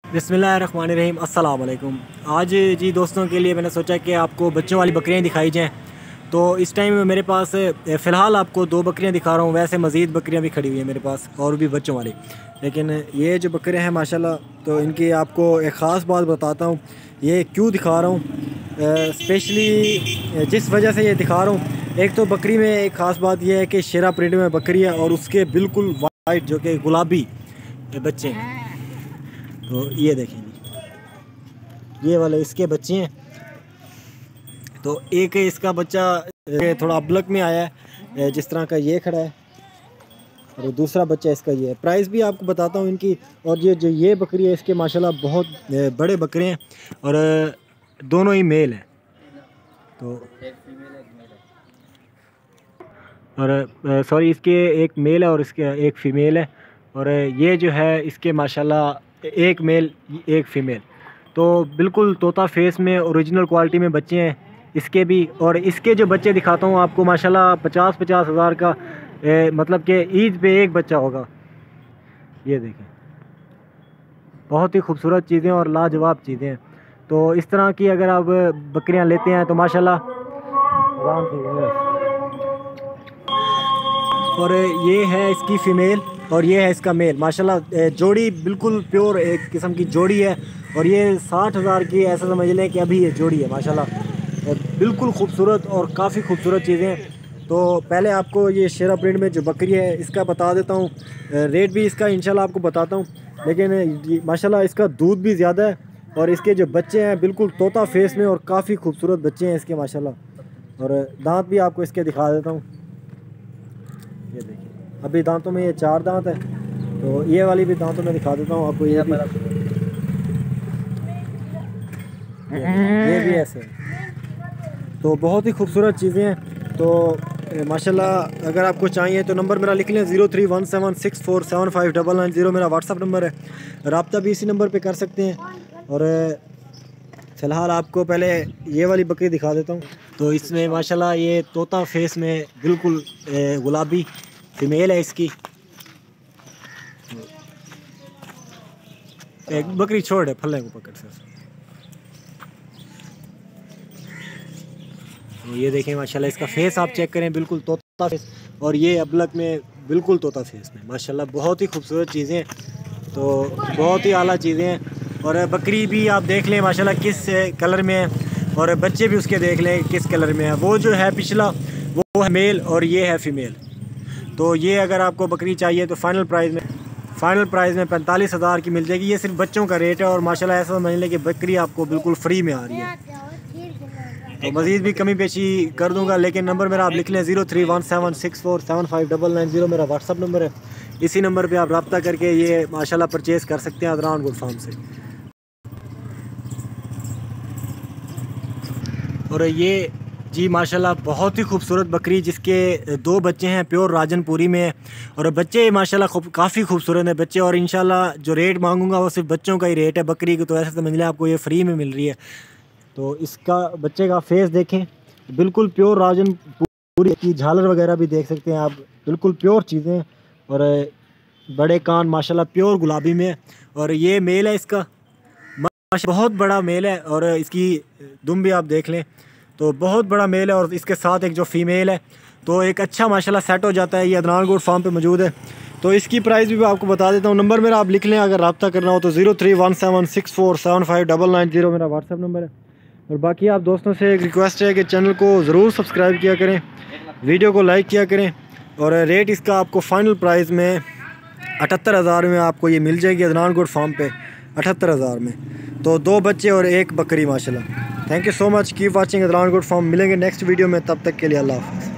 बिस्मिल्लाहिर्रहमानिर्रहीम, अस्सलाम वालेकुम। आज जी दोस्तों के लिए मैंने सोचा कि आपको बच्चों वाली बकरियां दिखाई जाएं। तो इस टाइम मेरे पास फ़िलहाल आपको 2 बकरियां दिखा रहा हूं। वैसे मज़ीद बकरियां भी खड़ी हुई हैं मेरे पास और भी बच्चों वाली, लेकिन ये जो बकरियां हैं माशाल्लाह, तो इनकी आपको एक ख़ास बात बताता हूँ। ये क्यों दिखा रहा हूँ, स्पेशली जिस वजह से ये दिखा रहा हूँ। एक तो बकरी में एक ख़ास बात यह है कि शेरा प्रिंट में बकरी है और उसके बिल्कुल वाइट जो कि गुलाबी बच्चे हैं। तो ये देखें जी, ये वाले इसके बच्चे हैं। तो एक इसका बच्चा थोड़ा अबलक में आया है, जिस तरह का ये खड़ा है, और दूसरा बच्चा इसका ये है। प्राइस भी आपको बताता हूँ इनकी। और ये बकरी है, इसके माशाल्लाह बहुत बड़े बकरे हैं और दोनों ही मेल हैं। तो और सॉरी, इसके एक मेल है और इसके एक फ़ीमेल है। और ये जो है इसके माशाल्लाह एक मेल एक फ़ीमेल, तो बिल्कुल तोता फेस में ओरिजिनल क्वालिटी में बच्चे हैं इसके भी। और इसके जो बच्चे दिखाता हूँ आपको, माशाल्लाह 50-50 हज़ार का मतलब कि ईद पे एक बच्चा होगा। ये देखें, बहुत ही खूबसूरत चीज़ें और लाजवाब चीज़ें हैं। तो इस तरह की अगर आप बकरियां लेते हैं तो माशाल्लाह। और ये है इसकी फ़ीमेल और ये है इसका मेल। माशाल्लाह जोड़ी बिल्कुल प्योर एक किस्म की जोड़ी है। और ये 60,000 की, ऐसा समझ लें कि अभी ये जोड़ी है। माशाल्लाह बिल्कुल खूबसूरत और काफ़ी खूबसूरत चीज़ें। तो पहले आपको ये शेरा प्रिंट में जो बकरी है इसका बता देता हूँ, रेट भी इसका इंशाल्लाह आपको बताता हूँ। लेकिन माशाल्लाह इसका दूध भी ज़्यादा है और इसके जो बच्चे हैं बिल्कुल तोता फेस में और काफ़ी खूबसूरत बच्चे हैं इसके माशाल्लाह। और दांत भी आपको इसके दिखा देता हूँ। ये देखिए, अभी दांतों में ये 4 दांत है। तो ये वाली भी दांतों में दिखा देता हूँ आपको। ये भी ऐसे है। तो बहुत ही खूबसूरत चीज़ें हैं। तो माशाल्लाह अगर आपको चाहिए तो नंबर मेरा लिख लें 0317647599 मेरा व्हाट्सअप नंबर है। रब्ता भी इसी नंबर पे कर सकते हैं। और फ़िलहाल आपको पहले ये वाली बकरी दिखा देता हूँ। तो इसमें माशाल्लाह ये तोता फेस में बिल्कुल गुलाबी फ़ीमेल है इसकी। एक बकरी छोड़ है, फल्ले को पकड़ से। तो ये देखें माशाल्लाह इसका फेस आप चेक करें, बिल्कुल तोता फेस। और ये अबलक में बिल्कुल तोता फेस में माशाल्लाह बहुत ही खूबसूरत चीज़ें। तो बहुत ही आला चीज़ें हैं। और बकरी भी आप देख लें माशाल्लाह किस कलर में है, और बच्चे भी उसके देख लें किस कलर में है। वो जो है पिछला वो है मेल और ये है फ़ीमेल। तो ये अगर आपको बकरी चाहिए तो फ़ाइनल प्राइस में 45,000 की मिल जाएगी। ये सिर्फ बच्चों का रेट है और माशाल्लाह ऐसा समझ लें कि बकरी आपको बिल्कुल फ्री में आ रही है। तो मज़ीद भी कमी पेशी कर दूंगा, लेकिन नंबर मेरा आप लिख लें 0317647599 मेरा व्हाट्सअप नंबर है। इसी नंबर पे आप रब्ता करके ये माशाल्लाह परचेज़ कर सकते हैं अदनान गोट फार्म से। और ये जी माशाल्लाह बहुत ही खूबसूरत बकरी, जिसके 2 बच्चे हैं प्योर राजनपुरी में। और बच्चे माशाल्लाह काफ़ी खूबसूरत हैं बच्चे। और इंशाल्लाह जो रेट मांगूंगा वो सिर्फ बच्चों का ही रेट है। बकरी को तो ऐसे समझ लें आपको ये फ्री में मिल रही है। तो इसका बच्चे का फेस देखें, बिल्कुल प्योर राजनपुरी की झालर वगैरह भी देख सकते हैं आप, बिल्कुल प्योर चीज़ें। और बड़े कान माशाल्लाह प्योर गुलाबी में। और ये मेल है इसका, बहुत बड़ा मेल है। और इसकी दुम भी आप देख लें तो बहुत बड़ा मेल है। और इसके साथ एक जो फ़ीमेल है, तो एक अच्छा माशाल्लाह सेट हो जाता है। ये अदनान गोट फार्म पे मौजूद है। तो इसकी प्राइस भी आपको बता देता हूँ। नंबर मेरा आप लिख लें अगर रब्ता करना हो तो 0317647599 मेरा व्हाट्सअप नंबर है। और बाकी आप दोस्तों से एक रिक्वेस्ट है कि चैनल को ज़रूर सब्सक्राइब किया करें, वीडियो को लाइक किया करें। और रेट इसका आपको फ़ाइनल प्राइस में 78,000 में आपको ये मिल जाएगी अदनान गोट फार्म पे, 78,000 में। तो 2 बच्चे और 1 बकरी माशाल्लाह। Thank you so much, keep watching Adnan goat farm. मिलेंगे नेक्स्ट वीडियो में, तब तक के लिए अल्लाह हाफ़िज़।